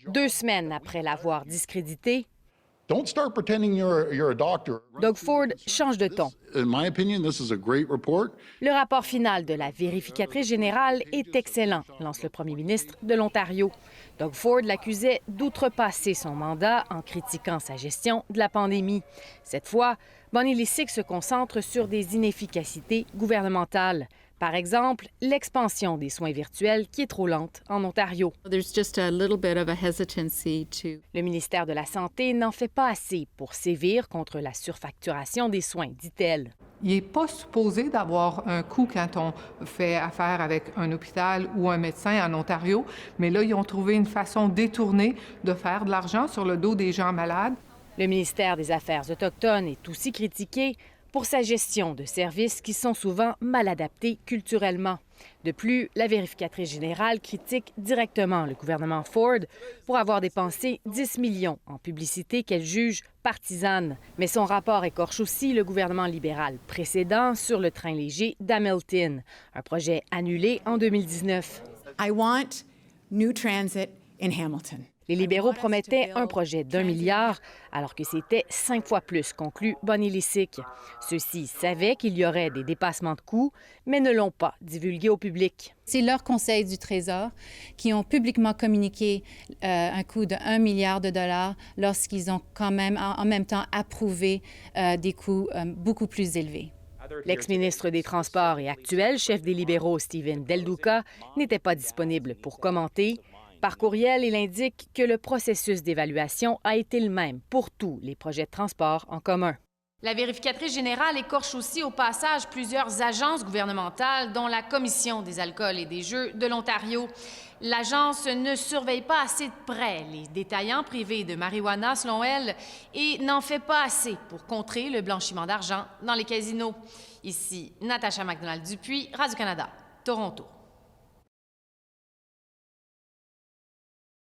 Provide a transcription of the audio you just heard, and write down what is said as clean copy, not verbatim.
2 semaines après l'avoir discrédité, Don't start pretending you're a doctor. Doug Ford change de ton. In my opinion, this is a great report. Le rapport final de la vérificatrice générale est excellent, lance le premier ministre de l'Ontario. Doug Ford l'accusait d'outrepasser son mandat en critiquant sa gestion de la pandémie. Cette fois, Bonnie Lysyk se concentre sur des inefficacités gouvernementales. Par exemple, l'expansion des soins virtuels qui est trop lente en Ontario. Le ministère de la Santé n'en fait pas assez pour sévir contre la surfacturation des soins, dit-elle. Il n'est pas supposé d'avoir un coût quand on fait affaire avec un hôpital ou un médecin en Ontario, mais là, ils ont trouvé une façon détournée de faire de l'argent sur le dos des gens malades. Le ministère des Affaires autochtones est aussi critiqué pour sa gestion de services qui sont souvent mal adaptés culturellement. De plus, la vérificatrice générale critique directement le gouvernement Ford pour avoir dépensé 10 millions en publicité qu'elle juge partisane. Mais son rapport écorche aussi le gouvernement libéral précédent sur le train léger d'Hamilton, un projet annulé en 2019. I want new transit in Hamilton. Les libéraux promettaient un projet d'1 milliard, alors que c'était 5 fois plus, conclut Bonnie Lysyk. Ceux-ci savaient qu'il y aurait des dépassements de coûts, mais ne l'ont pas divulgué au public. C'est leur conseil du Trésor qui ont publiquement communiqué un coût de 1 milliard de dollars lorsqu'ils ont quand même en même temps approuvé des coûts beaucoup plus élevés. L'ex-ministre des Transports et actuel chef des libéraux, Steven Del Duca, n'était pas disponible pour commenter. Par courriel, il indique que le processus d'évaluation a été le même pour tous les projets de transport en commun. La vérificatrice générale écorche aussi au passage plusieurs agences gouvernementales, dont la Commission des alcools et des jeux de l'Ontario. L'agence ne surveille pas assez de près les détaillants privés de marijuana, selon elle, et n'en fait pas assez pour contrer le blanchiment d'argent dans les casinos. Ici, Natacha MacDonald-Dupuis, Radio-Canada, Toronto.